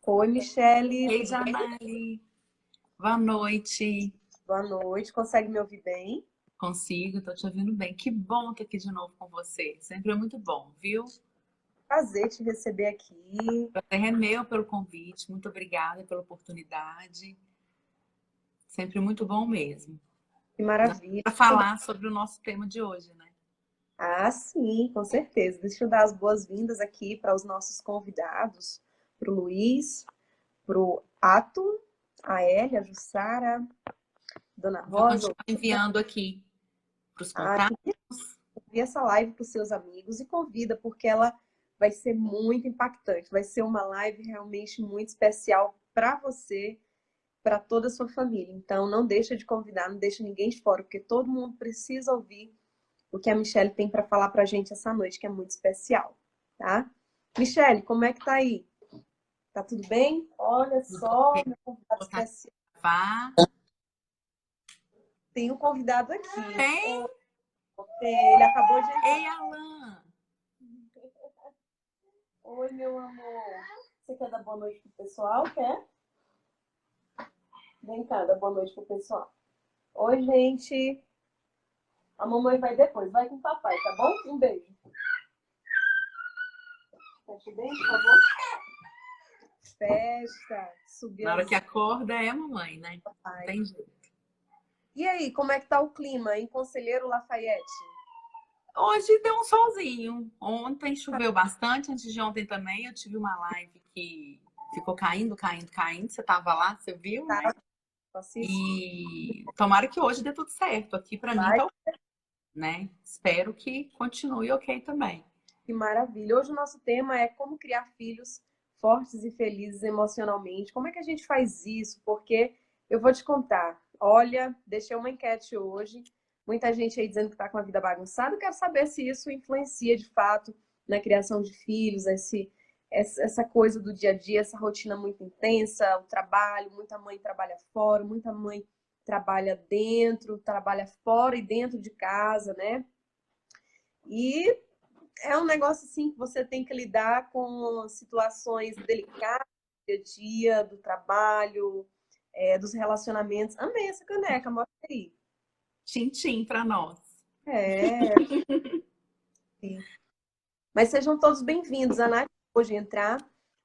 Oi, Michele. Ei, Janari. Boa noite. Boa noite. Consegue me ouvir bem? Consigo, tô te ouvindo bem. Que bom estar aqui de novo com você. Sempre é muito bom, viu? Prazer te receber aqui. Prazer é meu pelo convite. Muito obrigada pela oportunidade. Sempre muito bom mesmo. Que maravilha. Para falar sobre o nosso tema de hoje, né? Ah, sim, com certeza. Deixa eu dar as boas-vindas aqui para os nossos convidados, para o Luiz, para o Ato, a Elia, a Jussara, Dona Vou Rosa. continuar enviando aqui para os Ah, contatos. envia essa live para os seus amigos e convida, porque ela vai ser muito impactante. Vai ser uma live realmente muito especial para você, para toda a sua família. Então, não deixa de convidar, não deixa ninguém de fora, porque todo mundo precisa ouvir o que a Michelle tem para falar para a gente essa noite, que é muito especial, tá? Michelle, como é que tá aí? Tá tudo bem? Olha só, meu convidado Botar especial. gravar. Tem um convidado aqui. Tem? Ele acabou de Ei, entrar. Alan. Oi, meu amor. Você quer dar boa noite pro pessoal? Quer? Vem cá, dá boa noite pro pessoal. Oi, gente. A mamãe vai depois. Vai com o papai, tá bom? Um beijo. Feche bem, por favor. Festa. Subir Na hora as... que acorda é a mamãe, né? Não tem jeito. E aí, como é que tá o clima em Conselheiro Lafayette? Hoje deu um solzinho. Ontem choveu bastante, antes de ontem também. Eu tive uma live que ficou caindo, caindo, caindo. Você tava lá, você viu, né? Tá, assiste. E tomara que hoje dê tudo certo. Aqui pra mim Vai, tá ok, né? Espero que continue ok também. que maravilha. Hoje o nosso tema é como criar filhos fortes e felizes emocionalmente. Como é que a gente faz isso? Porque eu vou te contar. Olha, deixei uma enquete hoje. Muita gente aí dizendo que está com a vida bagunçada. Eu quero saber se isso influencia de fato na criação de filhos, essa coisa do dia a dia, essa rotina muito intensa, o trabalho, muita mãe trabalha fora, muita mãe trabalha dentro, trabalha fora e dentro de casa, né? E é um negócio assim que você tem que lidar com situações delicadas do dia a dia, do trabalho, dos relacionamentos. Amei essa caneca, mostra aí. Tchim-tchim pra nós. É, sim. Mas sejam todos bem-vindos. A Nath hoje entrar.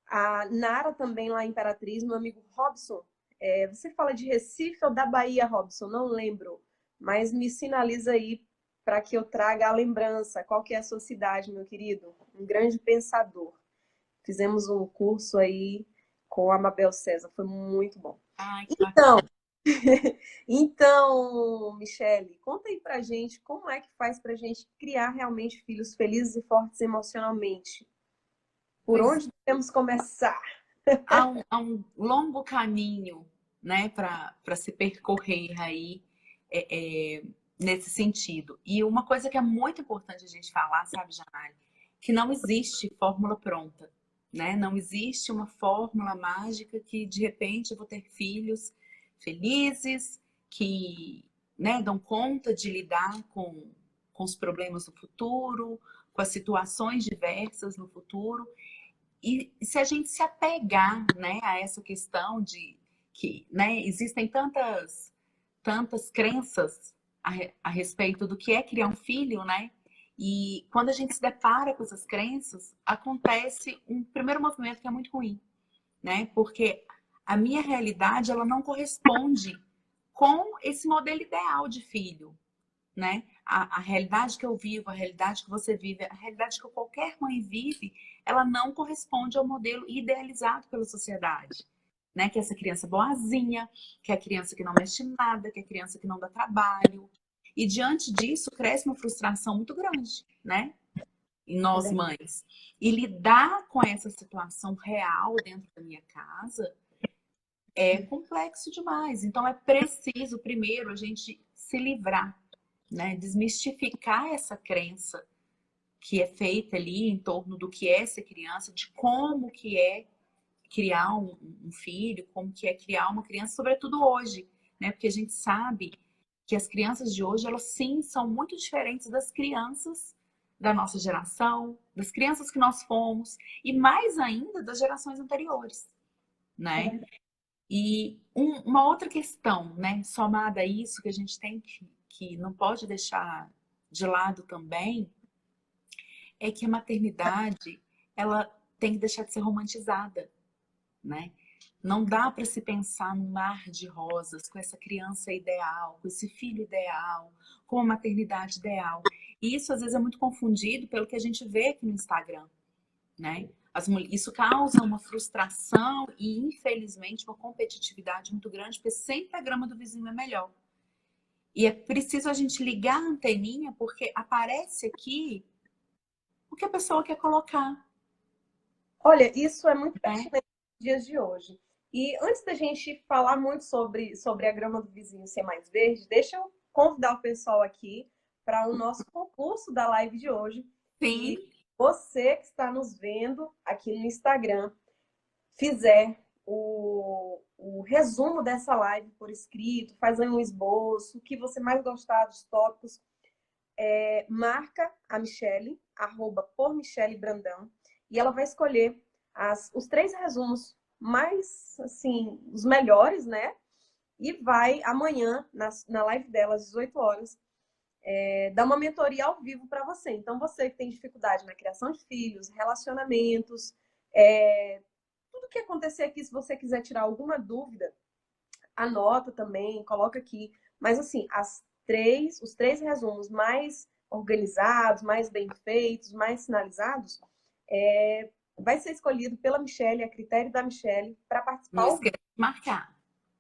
A Nara também lá em Imperatriz, meu amigo Robson. Você fala de Recife ou da Bahia, Robson? Não lembro. Mas me sinaliza aí para que eu traga a lembrança. Qual que é a sua cidade, meu querido? Um grande pensador. Fizemos um curso aí com a Mabel César, foi muito bom. Ai, que Então, bacana. então, Michele, conta aí pra gente como é que faz pra gente criar realmente filhos felizes e fortes emocionalmente. Por Pois onde devemos começar? há um longo caminho, né, para se percorrer aí nesse sentido. E uma coisa que é muito importante a gente falar, sabe, Janari, que não existe fórmula pronta, né? Não existe uma fórmula mágica que de repente eu vou ter filhos felizes, que, né, dão conta de lidar com os problemas do futuro, com as situações diversas no futuro. E se a gente se apegar, né, a essa questão de que, né, existem tantas crenças a respeito do que é criar um filho, né? E quando a gente se depara com essas crenças, acontece um primeiro movimento que é muito ruim, né? Porque a minha realidade, ela não corresponde com esse modelo ideal de filho, né? A realidade que eu vivo, a realidade que você vive, a realidade que qualquer mãe vive, ela não corresponde ao modelo idealizado pela sociedade, né? Que é essa criança boazinha, que é a criança que não mexe em nada, que é a criança que não dá trabalho. E diante disso, cresce uma frustração muito grande, né? Em nós mães. E lidar com essa situação real dentro da minha casa é complexo demais. Então é preciso, primeiro, a gente se livrar, né? Desmistificar essa crença que é feita ali em torno do que é ser criança, de como que é criar um filho, como que é criar uma criança, sobretudo hoje, né? Porque a gente sabe que as crianças de hoje, elas sim são muito diferentes das crianças da nossa geração, das crianças que nós fomos, e mais ainda das gerações anteriores, né? E uma outra questão, né, somada a isso, que a gente tem que não pode deixar de lado também, é que a maternidade, ela tem que deixar de ser romantizada, né? Não dá para se pensar num mar de rosas com essa criança ideal, com esse filho ideal, com a maternidade ideal. E isso às vezes é muito confundido pelo que a gente vê aqui no Instagram, né? Isso causa uma frustração e, infelizmente, uma competitividade muito grande, porque sempre a grama do vizinho é melhor. E é preciso a gente ligar a anteninha, porque aparece aqui o que a pessoa quer colocar, Olha, isso é muito né? pertinente nos dias de hoje. E antes da gente falar muito sobre a grama do vizinho ser mais verde, deixa eu convidar o pessoal aqui para o nosso concurso da live de hoje. Sim, E você que está nos vendo aqui no Instagram, fizer o resumo dessa live por escrito, faz aí um esboço, o que você mais gostar dos tópicos, marca a Michele, @ Michele Brandão, e ela vai escolher os 3 resumos mais, assim, os melhores, né? E vai amanhã, na live dela, às 18 horas, dar uma mentoria ao vivo para você. Então, você que tem dificuldade na criação de filhos, relacionamentos, tudo que acontecer aqui, se você quiser tirar alguma dúvida, anota também, coloca aqui. Mas assim, os 3 resumos mais organizados, mais bem feitos, mais sinalizados, vai ser escolhido pela Michele, a critério da Michele, para participar não ao vivo. esqueça de marcar,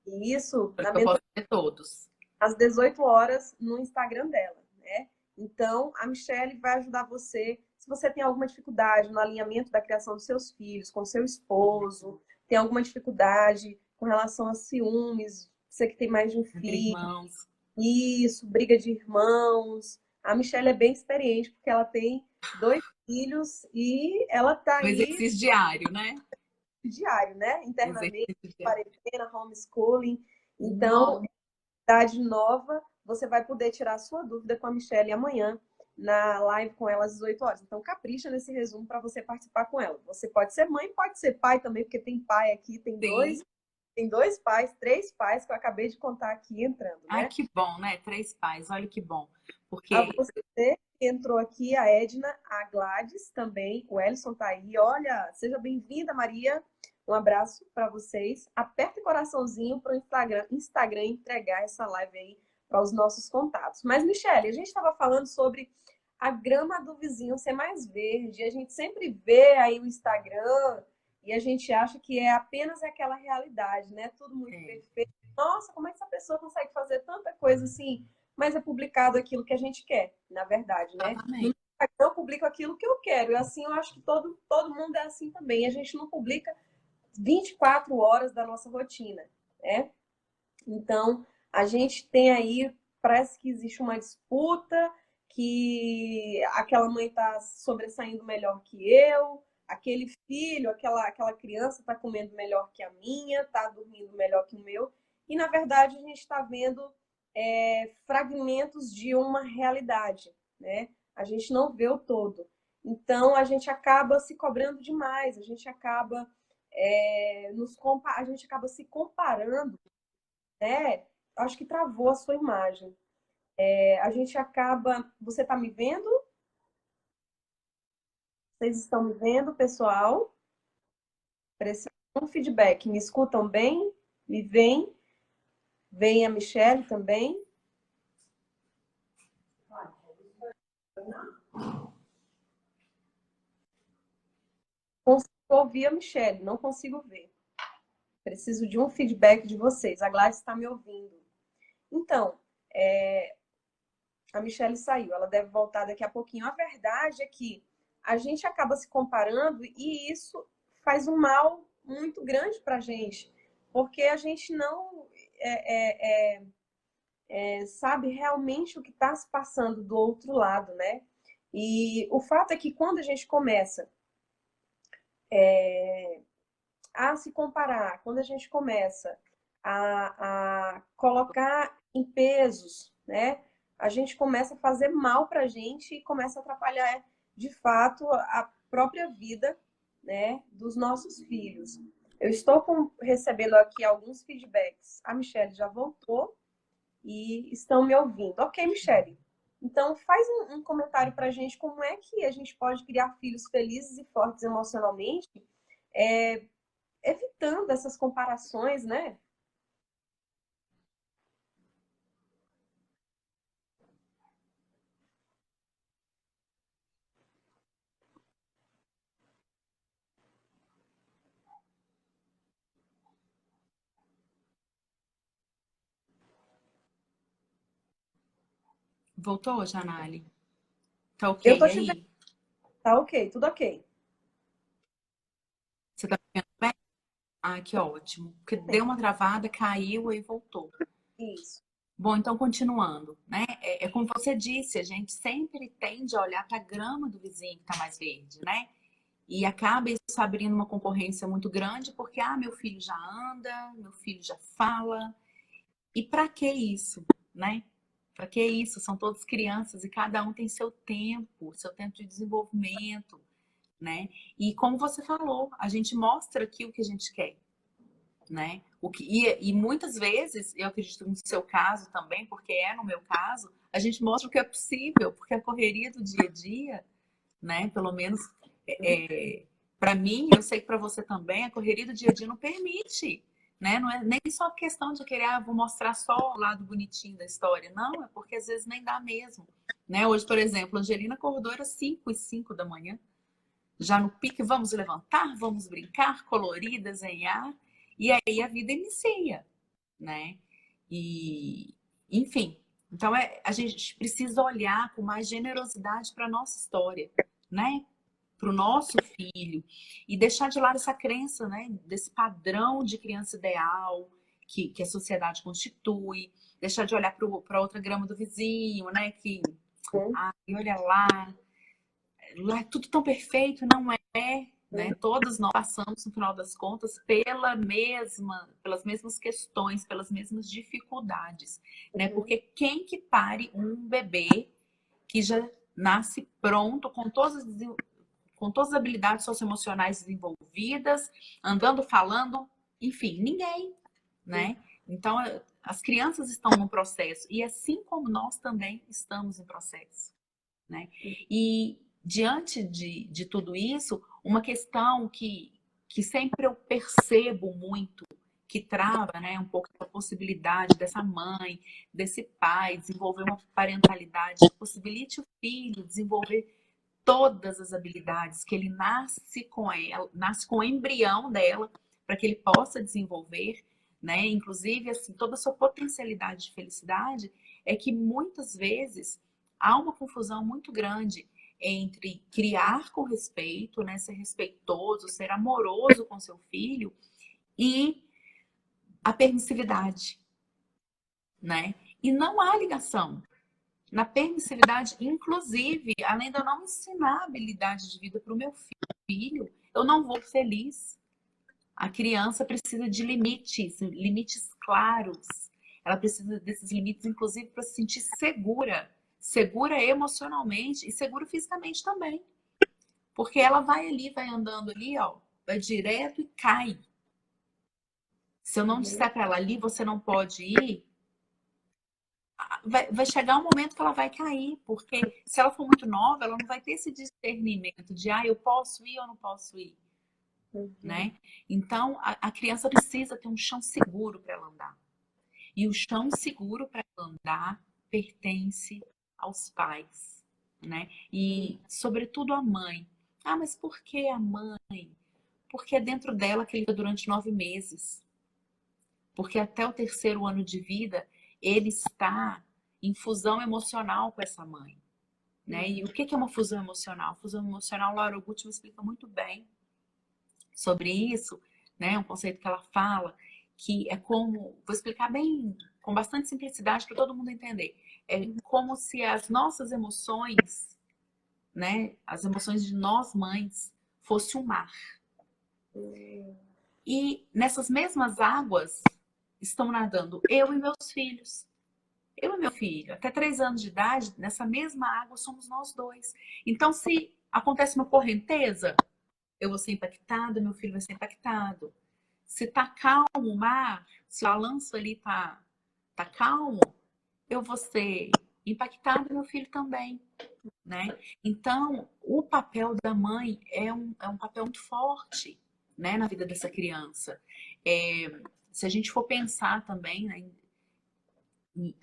E isso para que eu possa ver todos. às 18 horas no Instagram dela, né? Então, a Michele vai ajudar você. Se você tem alguma dificuldade no alinhamento da criação dos seus filhos, com seu esposo, tem alguma dificuldade com relação a ciúmes, você que tem mais de um Entre filho, irmãos. isso, briga de irmãos. A Michelle é bem experiente, porque ela tem 2 filhos e ela tá Um aí exercício diário, né? diário, né? Internamente, Exercício diário. quarentena, homeschooling. Então, Não, idade nova, você vai poder tirar a sua dúvida com a Michelle amanhã na live com ela às 18 horas. Então, capricha nesse resumo para você participar com ela. Você pode ser mãe, pode ser pai também, porque tem pai aqui, sim. tem 2 pais, 3 pais que eu acabei de contar aqui entrando, Ai, né? que bom, né? 3 pais, olha que bom. A Porque você que entrou aqui, a Edna, a Gladys também, o Ellison tá aí. Olha, seja bem-vinda, Maria. Um abraço para vocês. Aperta o coraçãozinho para o Instagram entregar essa live aí para os nossos contatos. Mas, Michele, a gente estava falando sobre a grama do vizinho ser mais verde. A gente sempre vê aí o Instagram e a gente acha que é apenas aquela realidade, né? Tudo muito é, perfeito. Nossa, como é que essa pessoa consegue fazer tanta coisa assim? Mas é publicado aquilo que a gente quer, na verdade, né? No exatamente. Instagram eu publico aquilo que eu quero. E assim, eu acho que todo mundo é assim também. A gente não publica 24 horas da nossa rotina, né? Então, a gente tem aí, parece que existe uma disputa, que aquela mãe está sobressaindo melhor que eu, aquele filho, aquela criança está comendo melhor que a minha, está dormindo melhor que o meu. E, na verdade, a gente está vendo fragmentos de uma realidade, né? A gente não vê o todo. Então, a gente acaba se cobrando demais, a gente acaba, a gente acaba se comparando, né? Acho que travou a sua imagem. A gente acaba. Você está me vendo? Vocês estão me vendo, pessoal? Preciso de um feedback. Me escutam bem? Me veem? Vem a Michelle também? Consigo ouvir a Michelle, não consigo ver. Preciso de um feedback de vocês. A Gladys está me ouvindo. Então, a Michelle saiu, ela deve voltar daqui a pouquinho. A verdade é que a gente acaba se comparando e isso faz um mal muito grande para a gente, porque a gente não sabe realmente o que está se passando do outro lado, né? E o fato é que quando a gente começa a se comparar, quando a gente começa a colocar em pesos, né? A gente começa a fazer mal para a gente e começa a atrapalhar, de fato, a própria vida, né, dos nossos filhos. Eu estou recebendo aqui alguns feedbacks. A Michelle já voltou e estão me ouvindo. Ok, Michelle. Então, faz um comentário para a gente como é que a gente pode criar filhos felizes e fortes emocionalmente, é, evitando essas comparações, né? Voltou, Janali? Tá Eu tô ok te vendo, aí? tá ok, tudo ok. Você tá me vendo bem? Ah, que ótimo. Porque deu Sim, uma travada, caiu e voltou. isso. Bom, então continuando, né? É como você disse, a gente sempre tende a olhar para a grama do vizinho que está mais verde, né? E acaba isso abrindo uma concorrência muito grande, porque, meu filho já anda, meu filho já fala. E para que isso, né? Para que isso? São todas crianças e cada um tem seu tempo de desenvolvimento, né? E como você falou, a gente mostra aqui o que a gente quer, né? E muitas vezes, eu acredito no seu caso também, porque é no meu caso, a gente mostra o que é possível, porque a correria do dia a dia, né? Pelo menos para mim, eu sei que para você também, a correria do dia a dia não permite, né? Não é nem só questão de querer, vou mostrar só o lado bonitinho da história. Não, é porque às vezes nem dá mesmo, né? Hoje, por exemplo, a Angelina acordou às 5h05 da manhã, já no pique, vamos levantar, vamos brincar, colorir, desenhar, e aí a vida inicia, né? E, enfim, então a gente precisa olhar com mais generosidade para a nossa história, né? Para o nosso filho e deixar de lado essa crença, né? Desse padrão de criança ideal que a sociedade constitui, deixar de olhar para outra grama do vizinho, né? Que, olha lá é tudo tão perfeito, não é, né? Todos nós passamos, no final das contas, pelas mesmas questões, pelas mesmas dificuldades, né? Porque quem que pare um bebê que já nasce pronto, com todas as habilidades socioemocionais desenvolvidas, andando, falando, enfim, ninguém, né? Então, as crianças estão no processo e assim como nós também estamos em processo, né? E diante de tudo isso, uma questão que sempre eu percebo muito, que trava, né, um pouco a possibilidade dessa mãe, desse pai desenvolver uma parentalidade que possibilite o filho desenvolver todas as habilidades que ele nasce com ela, nasce com o embrião dela, para que ele possa desenvolver, né? Inclusive, assim, toda a sua potencialidade de felicidade, é que muitas vezes há uma confusão muito grande entre criar com respeito, né, ser respeitoso, ser amoroso com seu filho e a permissividade, né? E não há ligação. Na permissividade, inclusive, além de eu não ensinar habilidade de vida para o meu filho, eu não vou feliz. A criança precisa de limites, limites claros. Ela precisa desses limites, inclusive, para se sentir segura. Segura emocionalmente e segura fisicamente também. Porque ela vai ali, vai andando ali, ó, vai direto e cai. Se eu não disser para ela ali, você não pode ir, vai chegar um momento que ela vai cair, porque se ela for muito nova, ela não vai ter esse discernimento de, eu posso ir ou não posso ir, né? Então, a criança precisa ter um chão seguro para ela andar. E o chão seguro para ela andar pertence aos pais, né? E, sobretudo, a mãe. Mas por que a mãe? Porque é dentro dela que ele fica durante 9 meses. Porque até o terceiro ano de vida, ele está em fusão emocional com essa mãe, né? E o que é uma fusão emocional? Fusão emocional, Laura Gucci me explica muito bem sobre isso, né? Um conceito que ela fala, que é como, vou explicar bem, com bastante simplicidade para todo mundo entender. É como se as nossas emoções, né? As emoções de nós mães, fosse um mar. E nessas mesmas águas estão nadando eu e meus filhos. Eu e meu filho, até 3 anos de idade, nessa mesma água somos nós dois. Então, se acontece uma correnteza, eu vou ser impactada, meu filho vai ser impactado. Se tá calmo o mar, se o balanço ali tá calmo, eu vou ser impactada, meu filho também, né? Então, o papel da mãe é um papel muito forte, né, na vida dessa criança. Se a gente for pensar também, né,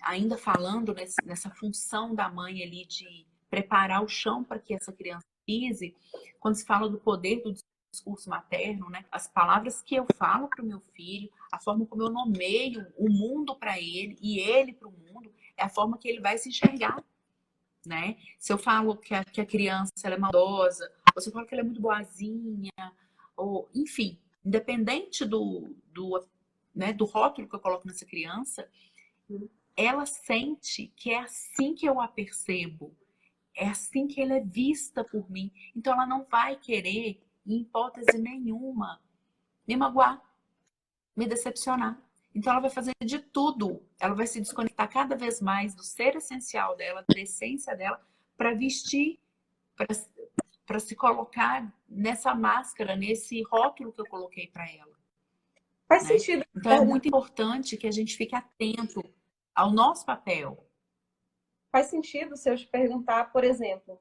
ainda falando nessa função da mãe ali de preparar o chão para que essa criança pise, quando se fala do poder do discurso materno, né? As palavras que eu falo para o meu filho, a forma como eu nomeio o mundo para ele e ele para o mundo, é a forma que ele vai se enxergar, né? Se eu falo que a criança ela é maldosa, ou se eu falo que ela é muito boazinha, ou enfim, independente né, do rótulo que eu coloco nessa criança, ela sente que é assim que eu a percebo, é assim que ela é vista por mim. Então ela não vai querer, em hipótese nenhuma, me magoar, me decepcionar. Então ela vai fazer de tudo, ela vai se desconectar cada vez mais do ser essencial dela, da essência dela, para vestir, para se colocar nessa máscara, nesse rótulo que eu coloquei para ela, Faz né? sentido. Então é muito importante que a gente fique atento ao nosso papel. Faz sentido se eu te perguntar, por exemplo,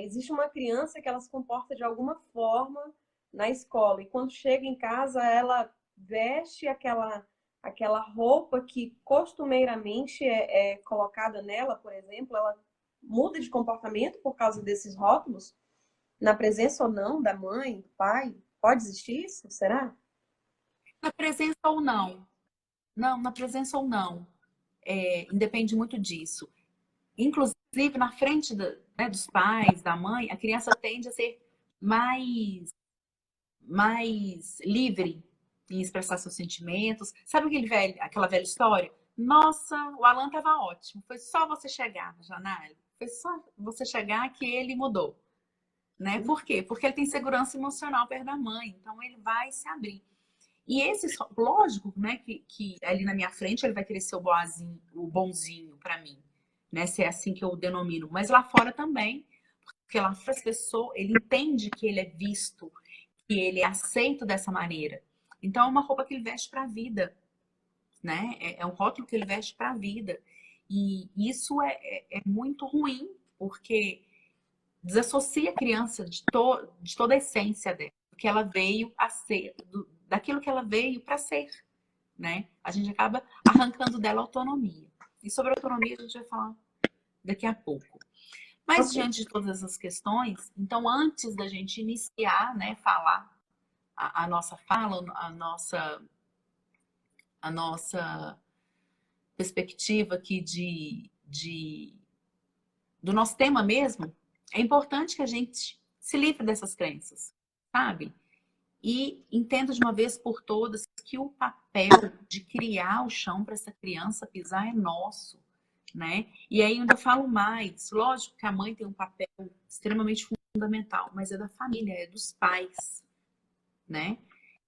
existe uma criança que ela se comporta de alguma forma na escola e quando chega em casa ela veste aquela roupa que costumeiramente é colocada nela, por exemplo, ela muda de comportamento por causa desses rótulos, na presença ou não da mãe, do pai? Pode existir isso? Será? Na presença ou não. Não, na presença ou não. Independe muito disso. Inclusive, na frente né, dos pais, da mãe, a criança tende a ser mais livre em expressar seus sentimentos. Sabe aquela velha história? Nossa, o Alan estava ótimo. Foi só você chegar, Janelle. Foi só você chegar que ele mudou. Né? Por quê? Porque ele tem segurança emocional perto da mãe. Então, ele vai se abrir. E esse, lógico, né, que ali na minha frente ele vai querer ser o boazinho, o bonzinho para mim, né, se é assim que eu denomino. Mas lá fora também, porque lá fora as pessoas, ele entende que ele é visto, que ele é aceito dessa maneira. Então é uma roupa que ele veste para a vida, né? É um rótulo que ele veste para a vida. E isso é muito ruim, porque desassocia a criança de toda a essência dela, do que ela veio a ser, daquilo que ela veio para ser, né? A gente acaba arrancando dela autonomia. E sobre autonomia a gente vai falar daqui a pouco. Mas Ok. diante de todas essas questões, então antes da gente iniciar, né, falar a nossa fala, a nossa perspectiva aqui do nosso tema mesmo, é importante que a gente se livre dessas crenças, sabe? E entenda de uma vez por todas que o papel de criar o chão para essa criança pisar é nosso, né? E aí eu ainda falo mais, lógico que a mãe tem um papel extremamente fundamental, mas é da família, é dos pais, né?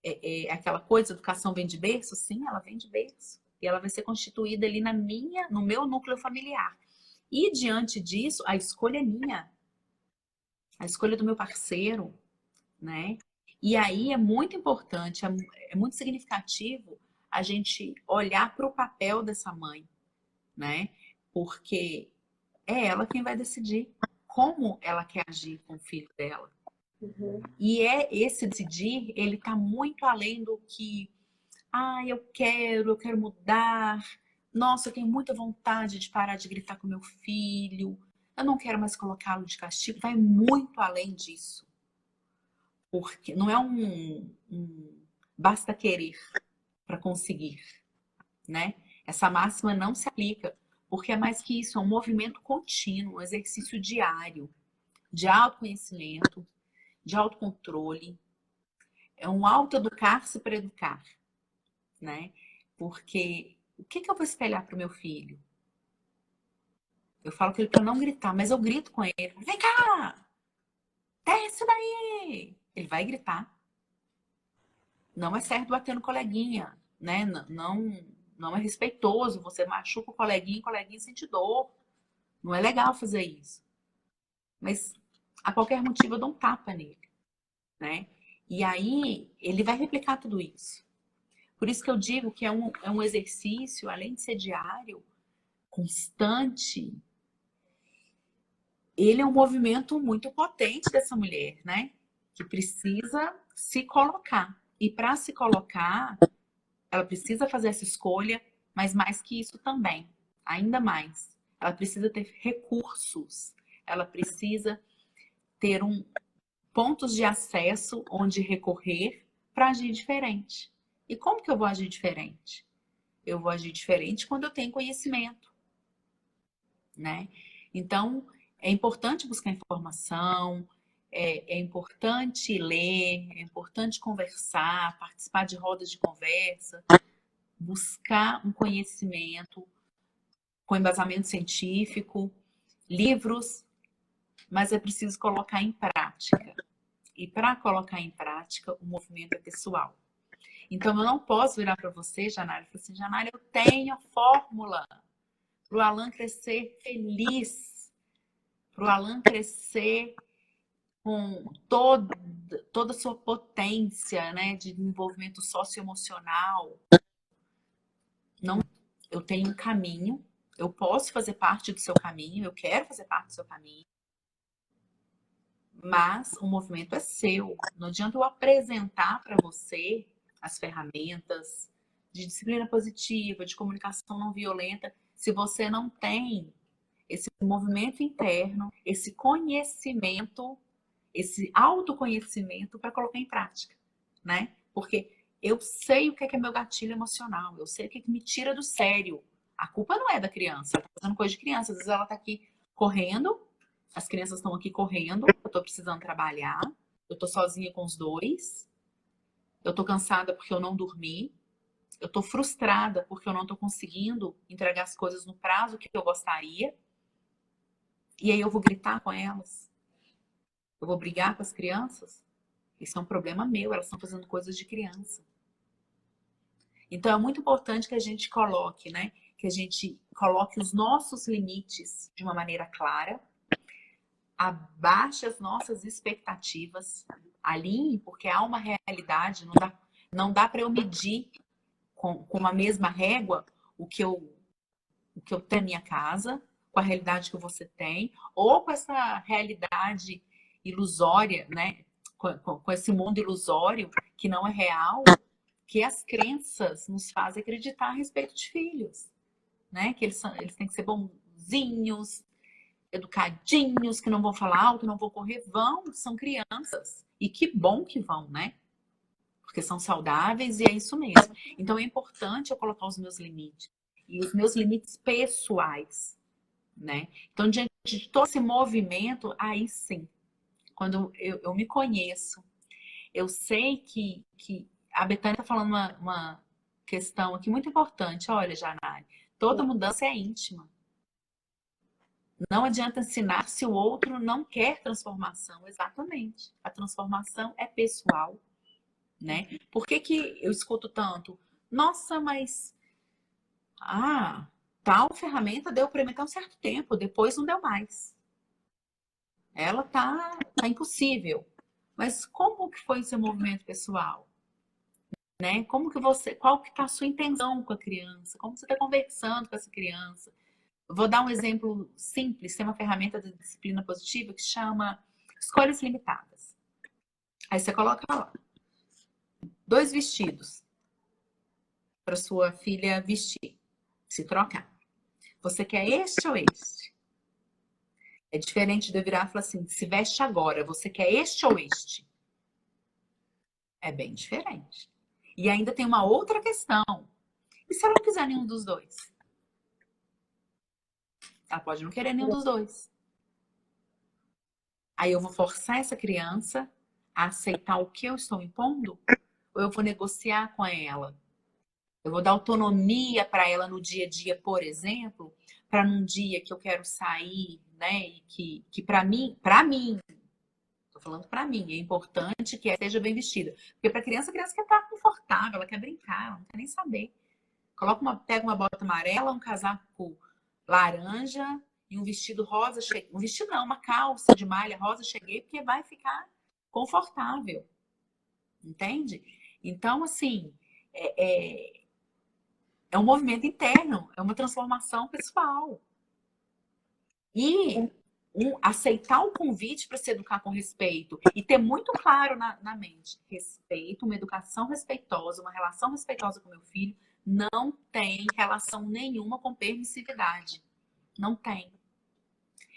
É aquela coisa, educação vem de berço? Sim, ela vem de berço. E ela vai ser constituída ali no meu núcleo familiar. E diante disso, a escolha é minha, a escolha do meu parceiro, né? E aí é muito importante, é muito significativo a gente olhar para o papel dessa mãe, né? Porque é ela quem vai decidir como ela quer agir com o filho dela. Uhum. E esse decidir, ele está muito além do que, eu quero mudar. Nossa, eu tenho muita vontade de parar de gritar com meu filho. Eu não quero mais colocá-lo de castigo. Vai muito além disso. Porque não é um basta querer para conseguir, né? Essa máxima não se aplica, porque é mais que isso, é um movimento contínuo, um exercício diário de autoconhecimento, de autocontrole, é um autoeducar-se para educar, né? Porque o que eu vou espelhar para o meu filho? Eu falo com ele para não gritar, mas eu grito com ele. Vem cá! Desce daí! Ele vai gritar. Não é certo bater no coleguinha, né? Não é respeitoso. Você machuca o coleguinha sente dor. Não é legal fazer isso. Mas a qualquer motivo eu dou um tapa nele, né? E aí ele vai replicar tudo isso. Por isso que eu digo que é um exercício, além de ser diário, constante, ele é um movimento muito potente dessa mulher, né? Que precisa se colocar. E para se colocar, ela precisa fazer essa escolha, mas mais que isso também, ainda mais. Ela precisa ter recursos, ela precisa ter pontos de acesso onde recorrer para agir diferente. E como que eu vou agir diferente? Eu vou agir diferente quando eu tenho conhecimento, né? Então, é importante buscar informação, é importante ler, é importante conversar, participar de rodas de conversa, buscar um conhecimento com embasamento científico, livros, mas é preciso colocar em prática. E para colocar em prática, o movimento é pessoal. Então, eu não posso virar para você, Janara, e falar assim, Janara, eu tenho a fórmula para o Alan crescer feliz, para o Alan crescer com toda a sua potência, né, de desenvolvimento socioemocional. Não, eu tenho um caminho, eu posso fazer parte do seu caminho, eu quero fazer parte do seu caminho, mas o movimento é seu. Não adianta eu apresentar para você as ferramentas de disciplina positiva, de comunicação não violenta, se você não tem esse movimento interno, esse conhecimento, esse autoconhecimento para colocar em prática, né? Porque eu sei o que é meu gatilho emocional, eu sei o que é que me tira do sério. A culpa não é da criança, ela tá fazendo coisa de criança. Às vezes ela tá aqui correndo, as crianças estão aqui correndo, eu tô precisando trabalhar, eu tô sozinha com os dois, eu tô cansada porque eu não dormi, eu tô frustrada porque eu não tô conseguindo entregar as coisas no prazo que eu gostaria. E aí eu vou gritar com elas? Eu vou brigar com as crianças? Isso é um problema meu, elas estão fazendo coisas de criança. Então é muito importante que a gente coloque, né? Que a gente coloque os nossos limites de uma maneira clara, abaixe as nossas expectativas, alinhe, porque há uma realidade, não dá para eu medir com a mesma régua o que eu tenho na minha casa, com a realidade que você tem, ou com essa realidade ilusória, né? Com esse mundo ilusório que não é real, que as crenças nos fazem acreditar a respeito de filhos, né? Que eles têm que ser bonzinhos, educadinhos, que não vão falar alto, não vão correr, são crianças. E que bom que vão, né? Porque são saudáveis e é isso mesmo. Então é importante eu colocar os meus limites. E os meus limites pessoais, né? Então, diante de todo esse movimento, aí sim, quando eu me conheço, eu sei que a Betânia está falando uma questão aqui muito importante. Olha, Janari, toda mudança é íntima. Não adianta ensinar se o outro não quer transformação. Exatamente. A transformação é pessoal, né? Por que eu escuto tanto? Nossa, mas tal ferramenta deu para mim até um certo tempo, depois não deu mais. Ela tá impossível. Mas como que foi o seu movimento pessoal? Né? Qual que tá a sua intenção com a criança? Como você está conversando com essa criança? Vou dar um exemplo simples. Tem uma ferramenta de disciplina positiva que chama escolhas limitadas. Aí você coloca lá 2 vestidos para sua filha vestir, se trocar. Você quer este ou este? É diferente de eu virar e falar assim, se veste agora, você quer este ou este? É bem diferente. E ainda tem uma outra questão. E se ela não quiser nenhum dos dois? Ela pode não querer nenhum dos dois. Aí eu vou forçar essa criança a aceitar o que eu estou impondo? Ou eu vou negociar com ela? Eu vou dar autonomia para ela no dia a dia, por exemplo, para num dia que eu quero sair, né? E que para mim, tô falando para mim, é importante que ela esteja bem vestida. Porque para a criança quer estar confortável, ela quer brincar, ela não quer nem saber. Pega uma bota amarela, um casaco laranja e um vestido rosa. Um vestido não, uma calça de malha rosa, cheguei, porque vai ficar confortável. Entende? Então, assim, é um movimento interno, é uma transformação pessoal. E aceitar o convite para se educar com respeito e ter muito claro na mente, respeito, uma educação respeitosa, uma relação respeitosa com meu filho, não tem relação nenhuma com permissividade. Não tem.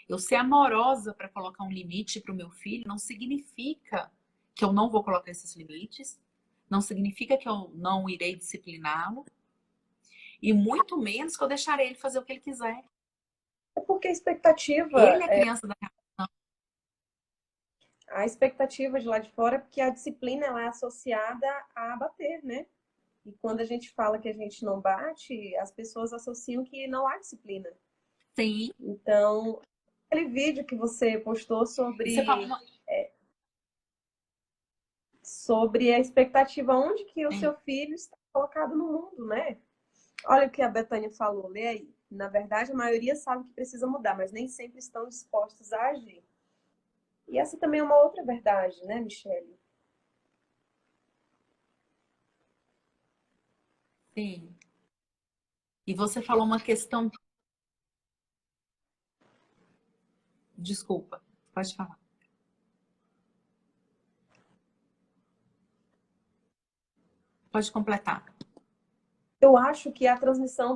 Eu ser amorosa para colocar um limite para o meu filho não significa que eu não vou colocar esses limites, não significa que eu não irei discipliná-lo, e muito menos que eu deixarei ele fazer o que ele quiser. É porque a expectativa, Ele é criança da a expectativa de lá de fora é porque a disciplina ela é associada a bater, né? E quando a gente fala que a gente não bate, as pessoas associam que não há disciplina. Sim. Então, aquele vídeo que você postou E você fala, sobre a expectativa onde que o sim, seu filho está colocado no mundo, né? Olha o que a Bethânia falou, lê aí. Na verdade, a maioria sabe que precisa mudar, mas nem sempre estão dispostos a agir. E essa também é uma outra verdade, né, Michele? sim. E você falou uma questão. Desculpa, pode falar. Pode completar. Eu acho que a transmissão